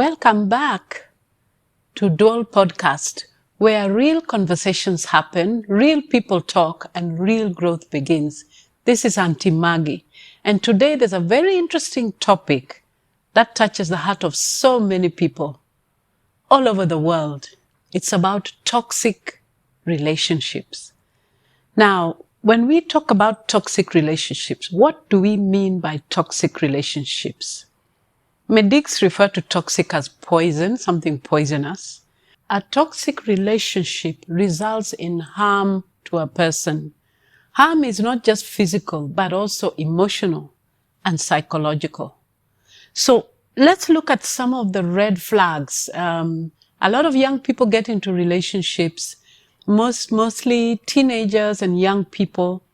Welcome back to Duol Podcast, where real conversations happen, real people talk, and real growth begins. This is Auntie Maggie, and today there's a very interesting topic that touches the heart of so many people all over the world. It's about toxic relationships. Now, when we talk about toxic relationships, what do we mean by toxic relationships? Medics refer to toxic as poison, something poisonous. A toxic relationship results in harm to a person. Harm is not just physical, but also emotional and psychological. So let's look at some of the red flags. A lot of young people get into relationships, mostly teenagers and young people,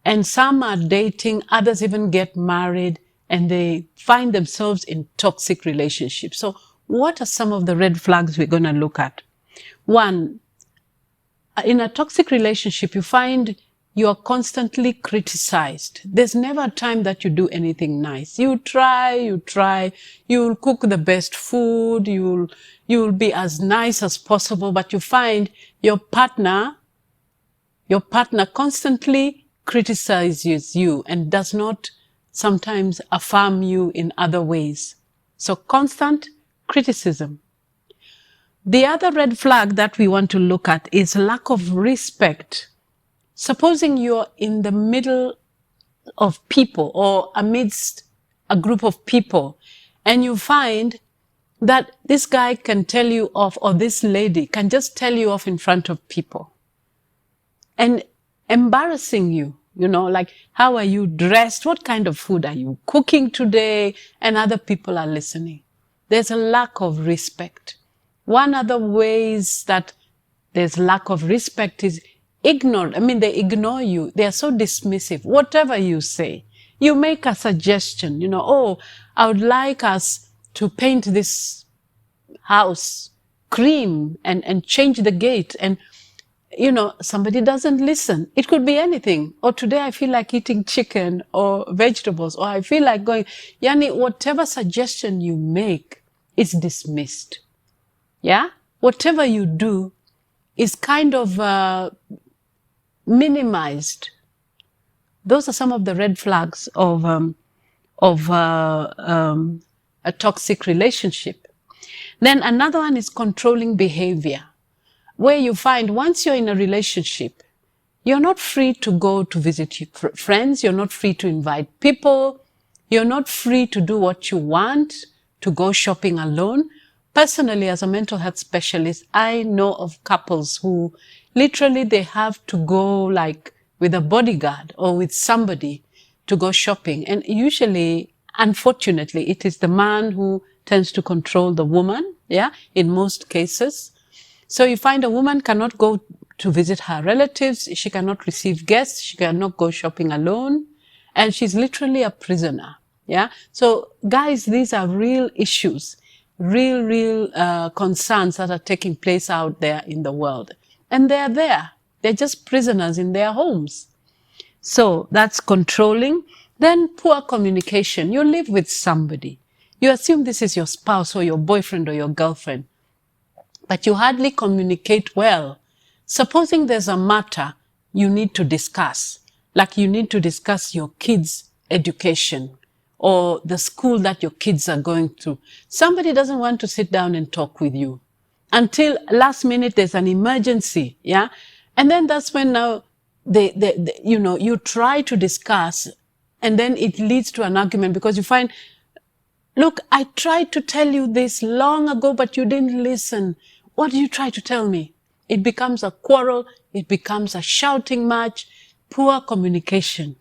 and some are dating, others even get married, and they find themselves in toxic relationships. So what are some of the red flags we're going to look at? One, in a toxic relationship, you find you are constantly criticized. There's never a time that you do anything nice. You try, you'll cook the best food, you'll be as nice as possible, but you find your partner constantly criticizes you and does not sometimes affirm you in other ways. So constant criticism. The other red flag that we want to look at is lack of respect. Supposing you're in the middle of people or amidst a group of people, and you find that this guy can tell you off, or this lady can just tell you off in front of people and embarrassing you. Like, how are you dressed? What kind of food are you cooking today? And other people are listening. There's a lack of respect. One other ways that there's lack of respect is ignored. They ignore you. They are so dismissive. Whatever you say, you make a suggestion, I would like us to paint this house cream and change the gate. And somebody doesn't listen. It could be anything. Or today I feel like eating chicken or vegetables, or I feel like going, whatever suggestion you make is dismissed. Yeah? Whatever you do is kind of minimized. Those are some of the red flags of a toxic relationship. Then another one is controlling behavior, where you find once you're in a relationship, you're not free to go to visit your friends, you're not free to invite people, you're not free to do what you want, to go shopping alone. Personally, as a mental health specialist, I know of couples who literally they have to go like with a bodyguard or with somebody to go shopping. And usually, unfortunately, it is the man who tends to control the woman, in most cases. So you find a woman cannot go to visit her relatives, she cannot receive guests, she cannot go shopping alone, and she's literally a prisoner. So guys, these are real issues, real concerns that are taking place out there in the world. And they're there. They're just prisoners in their homes. So that's controlling. Then poor communication. You live with somebody. You assume this is your spouse or your boyfriend or your girlfriend, but you hardly communicate well. Supposing there's a matter you need to discuss, like you need to discuss your kids' education or the school that your kids are going to. Somebody doesn't want to sit down and talk with you until last minute there's an emergency, And then that's when now you try to discuss, and then it leads to an argument because you find, look, I tried to tell you this long ago, but you didn't listen. What do you try to tell me? It becomes a quarrel. It becomes a shouting match, poor communication.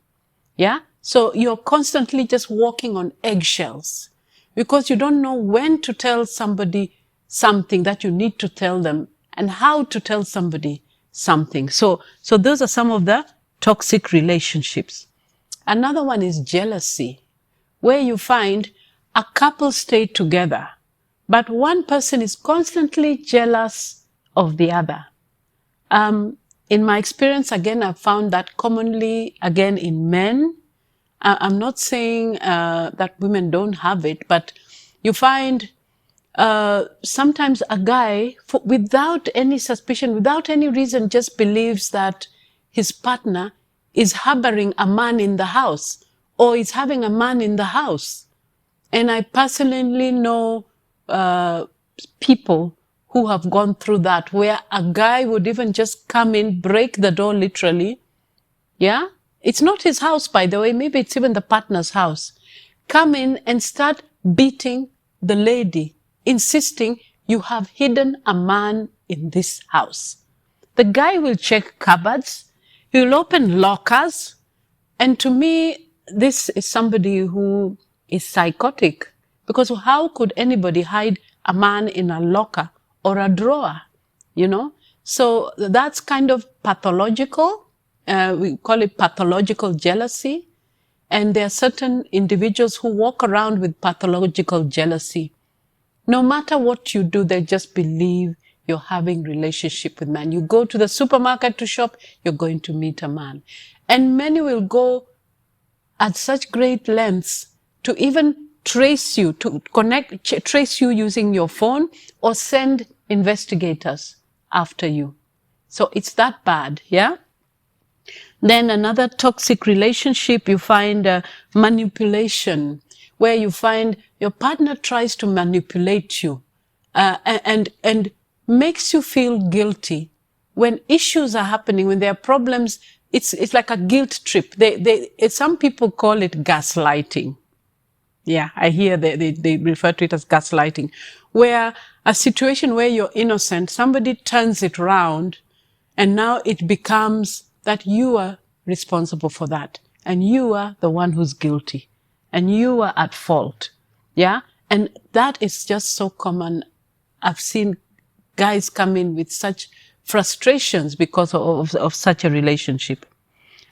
So you're constantly just walking on eggshells because you don't know when to tell somebody something that you need to tell them and how to tell somebody something. So those are some of the toxic relationships. Another one is jealousy, where you find a couple stay together, but one person is constantly jealous of the other. In my experience, again, I've found that commonly, again, in men. I'm not saying that women don't have it, but you find sometimes a guy, without any suspicion, without any reason, just believes that his partner is harboring a man in the house or is having a man in the house. And I personally know people who have gone through that, where a guy would even just come in, break the door literally. Yeah? It's not his house, by the way. Maybe it's even the partner's house. Come in and start beating the lady, insisting you have hidden a man in this house. The guy will check cupboards. He will open lockers. And to me, this is somebody who is psychotic. Because how could anybody hide a man in a locker or a drawer? You know? So that's kind of pathological. We call it pathological jealousy. And there are certain individuals who walk around with pathological jealousy. No matter what you do, they just believe you're having relationship with man. You go to the supermarket to shop, you're going to meet a man. And many will go at such great lengths to even trace you, to trace you using your phone or send investigators after you. So it's that bad, yeah? Then another toxic relationship, you find manipulation, where you find your partner tries to manipulate you and makes you feel guilty. When issues are happening, when there are problems, it's like a guilt trip. Some people call it gaslighting. Yeah, I hear they refer to it as gaslighting, where a situation where you're innocent, somebody turns it around, and now it becomes that you are responsible for that. And you are the one who's guilty. And you are at fault. Yeah? And that is just so common. I've seen guys come in with such frustrations because of such a relationship.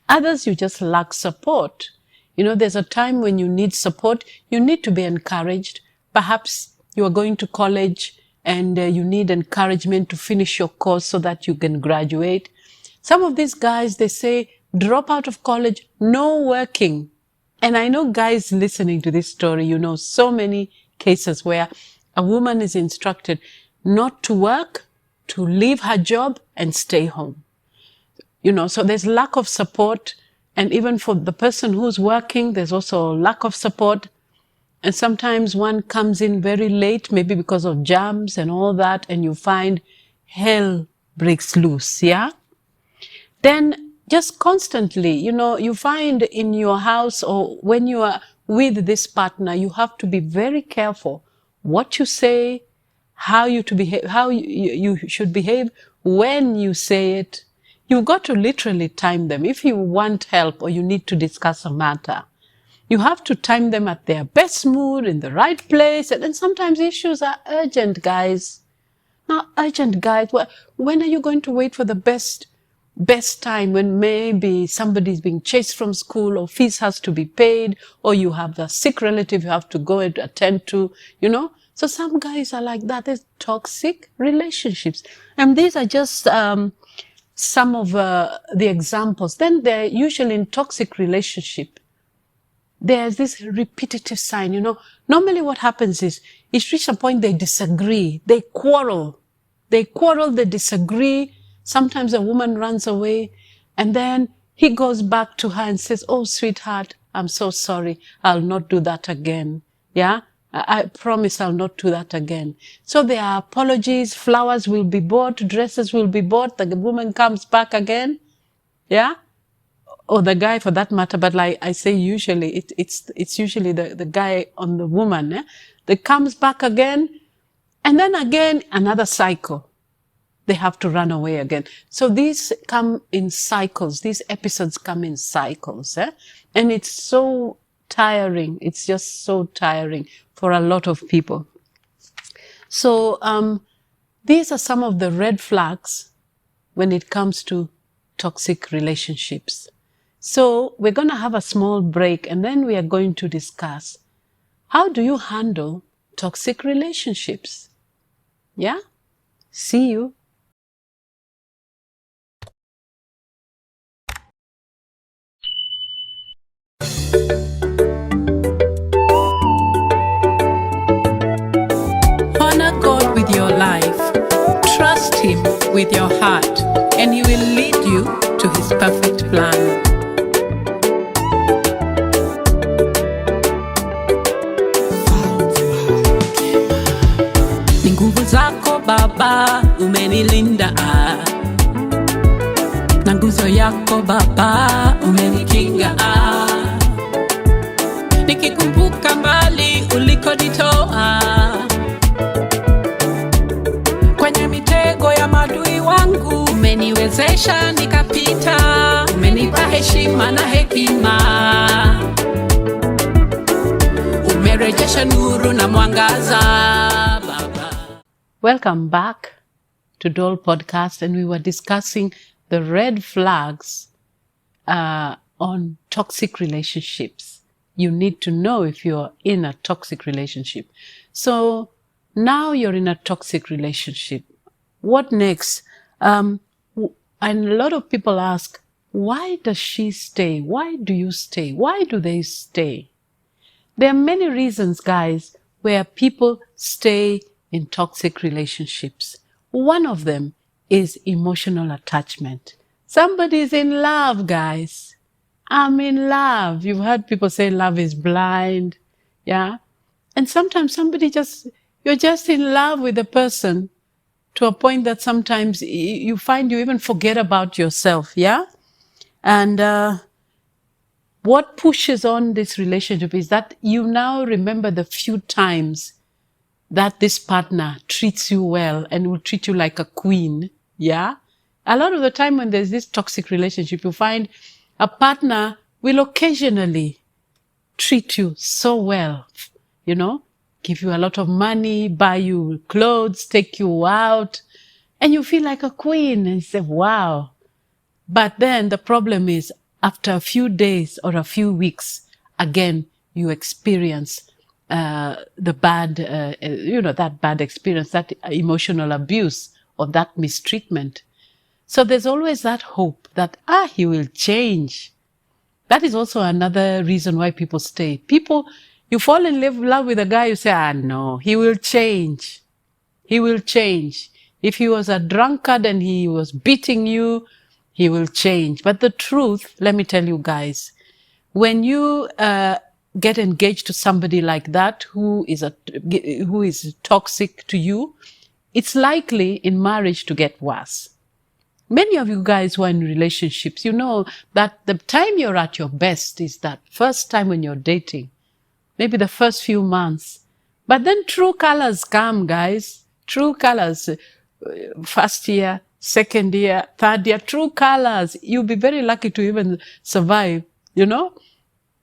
Others, you just lack support. You know, there's a time when you need support. You need to be encouraged. Perhaps you are going to college and you need encouragement to finish your course so that you can graduate. Some of these guys, they say, drop out of college, no working. And I know guys listening to this story, you know so many cases where a woman is instructed not to work, to leave her job and stay home. You know, so there's lack of support. And even for the person who's working, there's also lack of support. And sometimes one comes in very late, maybe because of jams and all that, and you find hell breaks loose, yeah? Then just constantly, you know, you find in your house or when you are with this partner, you have to be very careful what you say, how you should behave when you say it. You've got to literally time them. If you want help or you need to discuss a matter, you have to time them at their best mood, in the right place. And then sometimes issues are urgent, guys. Now, urgent, guys. When are you going to wait for the best time, when maybe somebody's being chased from school or fees has to be paid, or you have a sick relative you have to go and attend to, you know? So some guys are like that. There's toxic relationships. And these are just some of the examples. Then they're usually in toxic relationship. There's this repetitive sign, you know. Normally what happens is, it's reached a point they disagree, they quarrel, they disagree. Sometimes a woman runs away and then he goes back to her and says, oh, sweetheart, I'm so sorry. I'll not do that again. Yeah? I promise I'll not do that again. So there are apologies, flowers will be bought, dresses will be bought, the woman comes back again. Yeah? Or the guy for that matter, but like I say, usually it's usually the guy on the woman, that comes back again, and then again another cycle. They have to run away again. So these come in cycles. These episodes come in cycles, and it's so tiring. It's just so tiring for a lot of people. So these are some of the red flags when it comes to toxic relationships. So we're going to have a small break and then we are going to discuss, how do you handle toxic relationships? Yeah? See you. with your heart, and He will lead you to His perfect plan. Ni nguvu zako Baba umenilinda, na nguzo yako Baba umenikinga. Nikikumbuka mbali ulikonitoa, kwenye mitego ya maadui wangu umeniwezesha nikapita. Umenipa heshima na hekima, umerejesha nuru na mwangaza Baba. Welcome back to Duol Podcast, and we were discussing the red flags on toxic relationships. You need to know if you're in a toxic relationship. So now you're in a toxic relationship. What next? And a lot of people ask, why does she stay? Why do you stay? Why do they stay? There are many reasons, guys, where people stay in toxic relationships. One of them is emotional attachment. Somebody's in love, guys. I'm in love. You've heard people say love is blind. Yeah. And sometimes you're just in love with a person to a point that sometimes you find you even forget about yourself. Yeah. And what pushes on this relationship is that you now remember the few times that this partner treats you well and will treat you like a queen. Yeah. A lot of the time when there's this toxic relationship, you find a partner will occasionally treat you so well, give you a lot of money, buy you clothes, take you out, and you feel like a queen and say, wow. But then the problem is, after a few days or a few weeks, again, you experience that bad experience, that emotional abuse or that mistreatment. So there's always that hope that, he will change. That is also another reason why people stay. You fall in love with a guy, you say, no, he will change. He will change. If he was a drunkard and he was beating you, he will change. But the truth, let me tell you guys, when you get engaged to somebody like that who is toxic to you, it's likely in marriage to get worse. Many of you guys who are in relationships, you know that the time you're at your best is that first time when you're dating, maybe the first few months. But then true colors come, guys. True colors. First year, second year, third year, true colors. You'll be very lucky to even survive,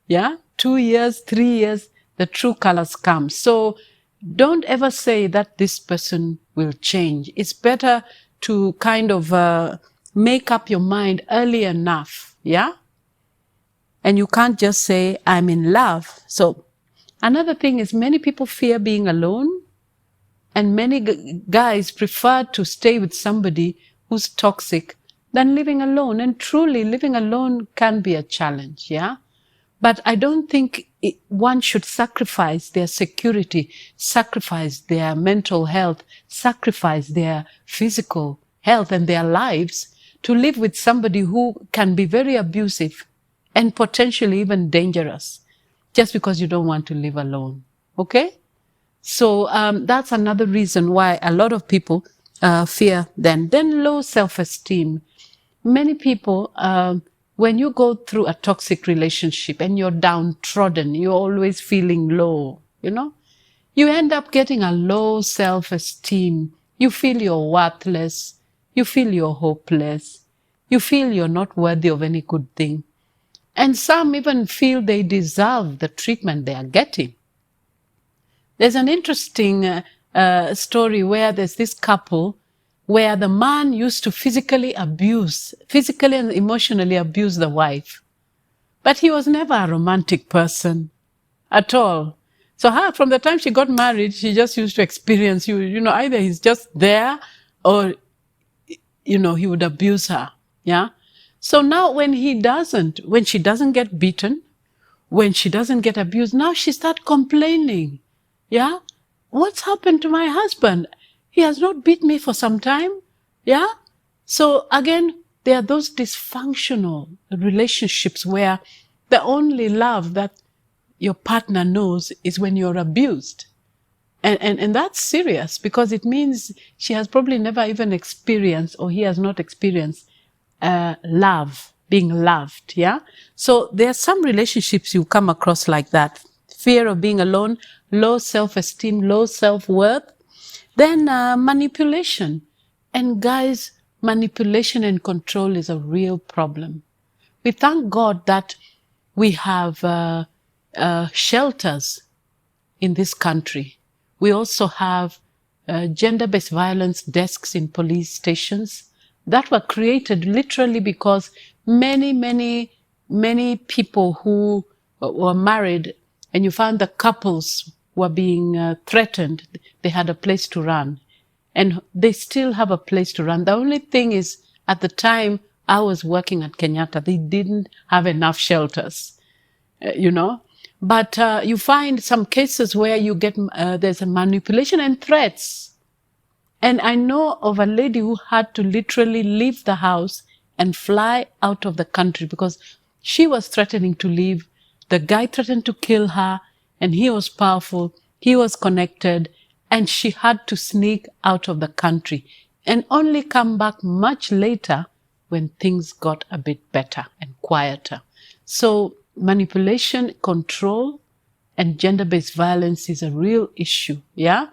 Yeah? 2 years, 3 years, the true colors come. So don't ever say that this person will change. It's better to kind of make up your mind early enough, yeah? And you can't just say, I'm in love. So another thing is many people fear being alone, and many guys prefer to stay with somebody who's toxic than living alone. And truly, living alone can be a challenge, yeah? But I don't think one should sacrifice their security, sacrifice their mental health, sacrifice their physical health and their lives to live with somebody who can be very abusive and potentially even dangerous just because you don't want to live alone. Okay? So that's another reason why a lot of people fear then. Then low self-esteem. Many people, when you go through a toxic relationship and you're downtrodden, you're always feeling low, you end up getting a low self-esteem. You feel you're worthless. You feel you're hopeless. You feel you're not worthy of any good thing. And some even feel they deserve the treatment they are getting. There's an interesting story where there's this couple where the man used to physically and emotionally abuse the wife. But he was never a romantic person at all. So from the time she got married, she just used to experience, either he's just there or, he would abuse her. Yeah. So now when she doesn't get beaten, when she doesn't get abused, now she starts complaining. Yeah. What's happened to my husband? He has not beat me for some time. Yeah. So again, there are those dysfunctional relationships where the only love that your partner knows is when you're abused. And that's serious, because it means she has probably never even experienced, or he has not experienced, love, being loved. Yeah. So there are some relationships you come across like that: fear of being alone, low self-esteem, low self-worth, then manipulation. And guys, manipulation and control is a real problem. We thank God that we have shelters in this country. We also have gender-based violence desks in police stations that were created literally because many people who were married, and you found the couples were being threatened, they had a place to run. And they still have a place to run. The only thing is, at the time I was working at Kenyatta, they didn't have enough shelters, But you find some cases where you get, there's a manipulation and threats. And I know of a lady who had to literally leave the house and fly out of the country because she was threatening to leave. The guy threatened to kill her, and he was powerful, he was connected, and she had to sneak out of the country and only come back much later when things got a bit better and quieter. So manipulation, control, and gender-based violence is a real issue. Yeah.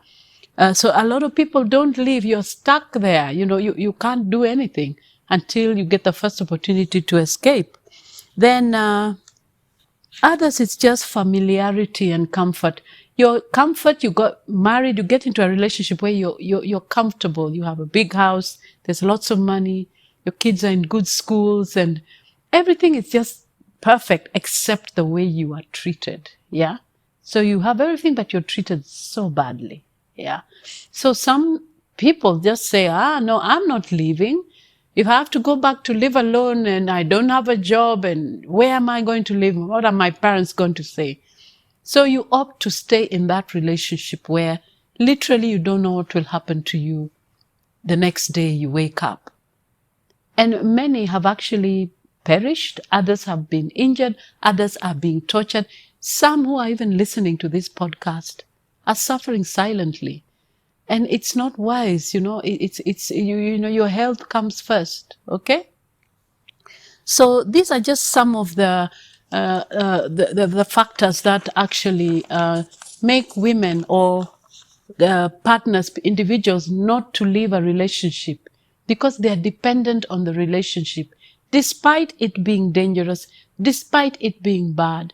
So a lot of people don't leave. You're stuck there. You can't do anything until you get the first opportunity to escape. Then others, it's just familiarity and comfort. Your comfort, you got married, you get into a relationship where you're comfortable. You have a big house, there's lots of money, your kids are in good schools, and everything is just perfect except the way you are treated. Yeah. So you have everything, but you're treated so badly. Yeah. So some people just say, no, I'm not leaving. If I have to go back to live alone and I don't have a job, and where am I going to live? What are my parents going to say? So you opt to stay in that relationship where literally you don't know what will happen to you the next day you wake up. And many have actually perished. Others have been injured. Others are being tortured. Some who are even listening to this podcast are suffering silently. And it's not wise, your health comes first. Okay. So these are just some of the factors that actually make women or partners, individuals, not to leave a relationship, because they are dependent on the relationship, despite it being dangerous, despite it being bad.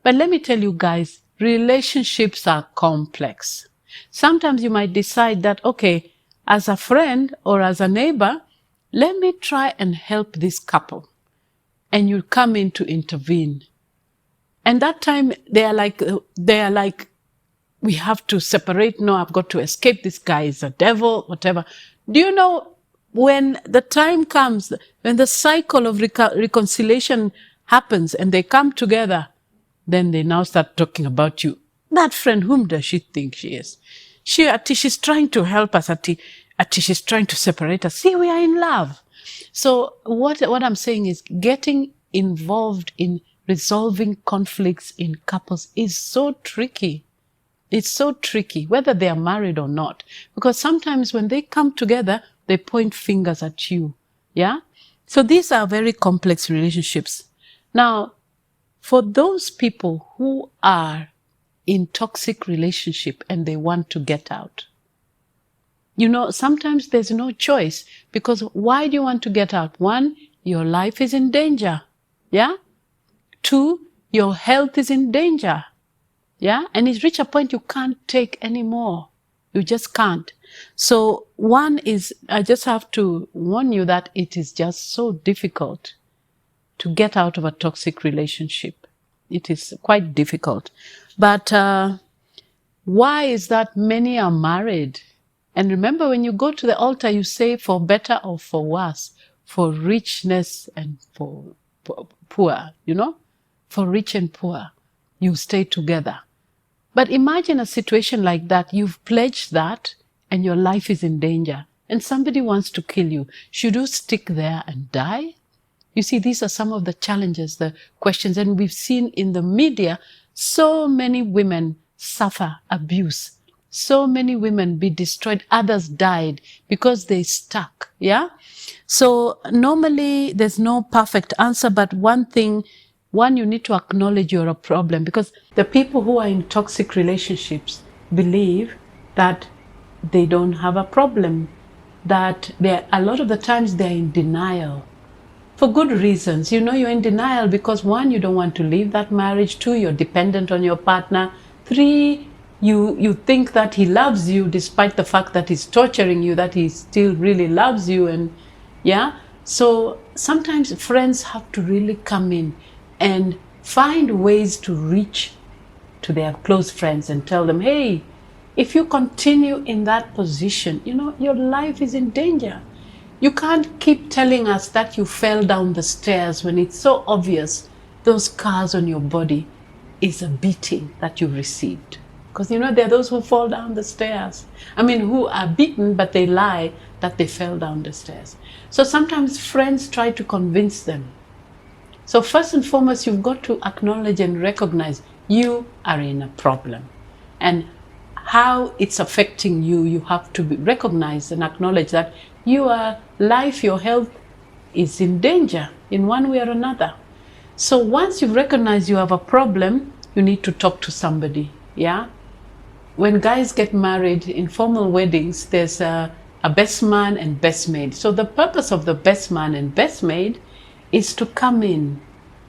But let me tell you guys, relationships are complex. Sometimes you might decide that, okay, as a friend or as a neighbor, let me try and help this couple. And you come in to intervene. And that time they are like, we have to separate. No, I've got to escape. This guy is a devil, whatever. Do you know, when the time comes, when the cycle of reconciliation happens and they come together, then they now start talking about you. That friend, whom does she think she is? She's trying to help us. She's trying to separate us. See, we are in love. So what I'm saying is, getting involved in resolving conflicts in couples is so tricky. It's so tricky, whether they are married or not. Because sometimes when they come together, they point fingers at you. Yeah? So these are very complex relationships. Now, for those people who are in toxic relationship and they want to get out, sometimes there's no choice, because why do you want to get out? One, your life is in danger. Yeah? Two, your health is in danger. Yeah? And it's reached a point you can't take anymore. You just can't. So one is, I just have to warn you that it is just so difficult to get out of a toxic relationship. It is quite difficult. But why is that many are married? And remember, when you go to the altar, you say for better or for worse, for richness and for poor, for rich and poor, you stay together. But imagine a situation like that. You've pledged that and your life is in danger. and somebody wants to kill you, should you stick there and die? You see, these are some of the challenges, the questions, and we've seen in the media so many women suffer abuse, so many women be destroyed, others died because they stuck. Yeah. So normally there's no perfect answer, but one, you need to acknowledge you're a problem, because the people who are in toxic relationships believe that they don't have a problem, that a lot of the times they're in denial for good reasons. You're in denial because, one, you don't want to leave that marriage. Two, you're dependent on your partner. Three, you think that he loves you despite the fact that he's torturing you, that he still really loves you. And so sometimes friends have to really come in and find ways to reach to their close friends and tell them, hey, if you continue in that position, your life is in danger. You can't keep telling us that you fell down the stairs when it's so obvious those scars on your body is a beating that you received. Because, there are those who fall down the stairs. Who are beaten, but they lie that they fell down the stairs. So sometimes friends try to convince them. So first and foremost, you've got to acknowledge and recognize you are in a problem. And how it's affecting you, you have to recognize and acknowledge that your life, your health is in danger in one way or another. So once you've recognized you have a problem, you need to talk to somebody. Yeah. When guys get married in formal weddings, there's a best man and best maid. So the purpose of the best man and best maid is to come in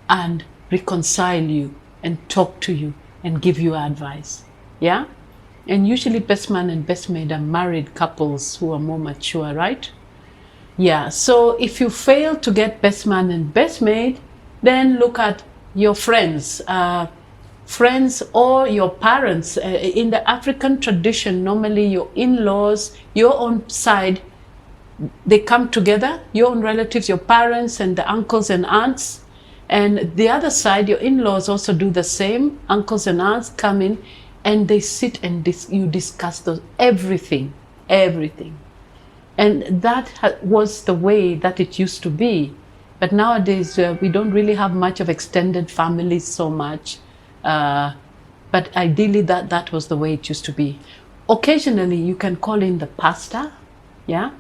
and reconcile you and talk to you and give you advice. Yeah. And usually best man and best maid are married couples who are more mature, right? Yeah, so if you fail to get best man and best maid, then look at your friends or your parents. In the African tradition, normally your in-laws, your own side, they come together, your own relatives, your parents and the uncles and aunts. And the other side, your in-laws also do the same. Uncles and aunts come in, and they sit and you discuss everything. And that was the way that it used to be. But nowadays, we don't really have much of extended families so much. But ideally, that was the way it used to be. Occasionally, you can call in the pastor. Yeah?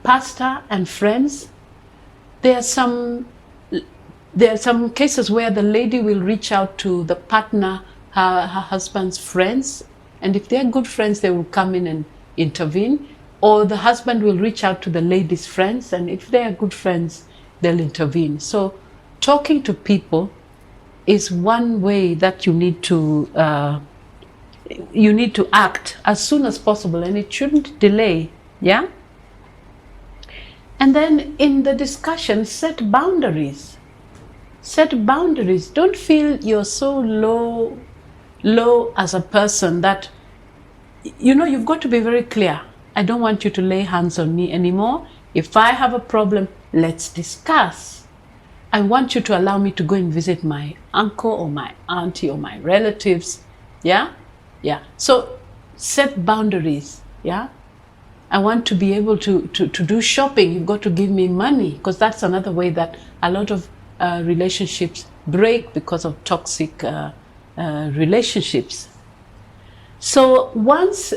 Pastor and friends. There are some cases where the lady will reach out to the partner, her husband's friends, and if they're good friends, they will come in and intervene. Or the husband will reach out to the lady's friends, and if they are good friends, they'll intervene. So talking to people is one way that you need to act as soon as possible, and it shouldn't delay. Yeah. And then in the discussion, set boundaries. Set boundaries. Don't feel you're so low as a person that, you've got to be very clear. I don't want you to lay hands on me anymore. If I have a problem, let's discuss. I want you to allow me to go and visit my uncle or my auntie or my relatives. Yeah? Yeah. So set boundaries. Yeah? I want to be able to do shopping. You've got to give me money, because that's another way that a lot of relationships break because of toxic relationships. So once,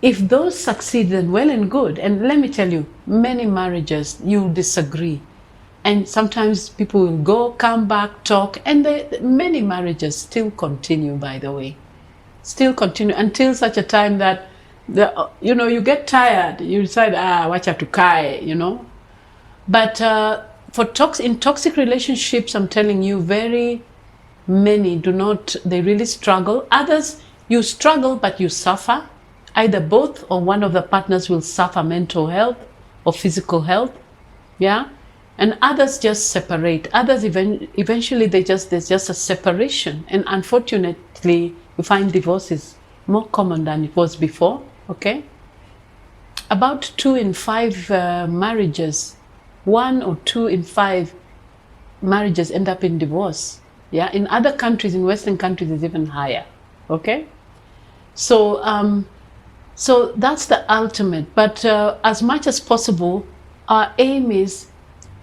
if those succeed, then well and good. And let me tell you, many marriages, you'll disagree. And sometimes people will come back, talk, and many marriages still continue, by the way. Still continue until such a time that, you get tired. You decide, wacha tukae, But in toxic relationships, I'm telling you, very many they really struggle. Others, you struggle, but you suffer. Either both or one of the partners will suffer mental health or physical health. Yeah. And others just separate. Others eventually there's just a separation. And unfortunately, you find divorce is more common than it was before. Okay. About 2 in 5 marriages, 1 or 2 in 5 marriages end up in divorce. Yeah. In other countries, in Western countries, it's even higher. Okay. So So that's the ultimate. But as much as possible, our aim is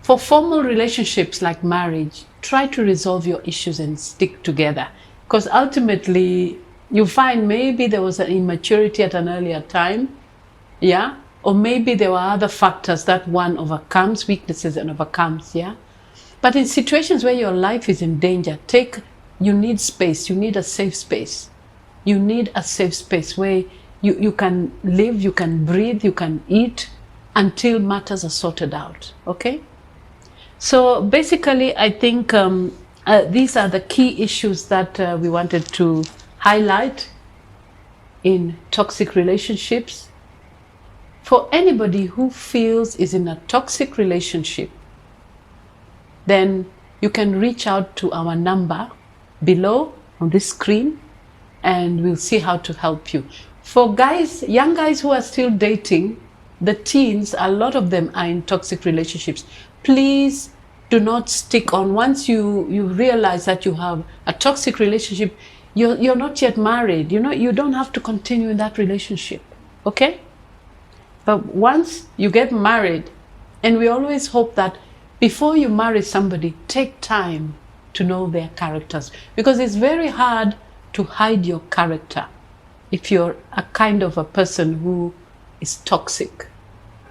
for formal relationships like marriage, try to resolve your issues and stick together. Because ultimately, you find maybe there was an immaturity at an earlier time, yeah? Or maybe there were other factors that one overcomes, weaknesses and overcomes, yeah? But in situations where your life is in danger, you need space, you need a safe space. You need a safe space where you can live, you can breathe, you can eat until matters are sorted out, okay? So basically, I think these are the key issues that we wanted to highlight in toxic relationships. For anybody who feels is in a toxic relationship, then you can reach out to our number below on this screen and we'll see how to help you. For guys, young guys who are still dating, the teens, a lot of them are in toxic relationships. Please do not stick on. Once you realize that you have a toxic relationship, you're not yet married. You don't have to continue in that relationship, okay? But once you get married, and we always hope that before you marry somebody, take time to know their characters, because it's very hard to hide your character if you're a kind of a person who is toxic.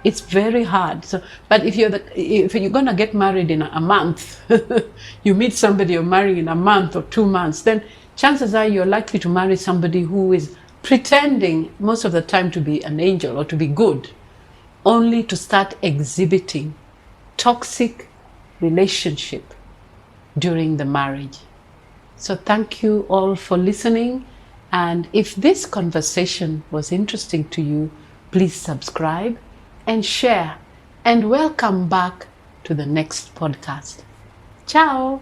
It's very hard. So, but if you're gonna get married in a month, you meet somebody you're marrying in a month or 2 months, then chances are you're likely to marry somebody who is pretending most of the time to be an angel or to be good, only to start exhibiting toxic relationship during the marriage. So thank you all for listening. And if this conversation was interesting to you, please subscribe and share. And welcome back to the next podcast. Ciao.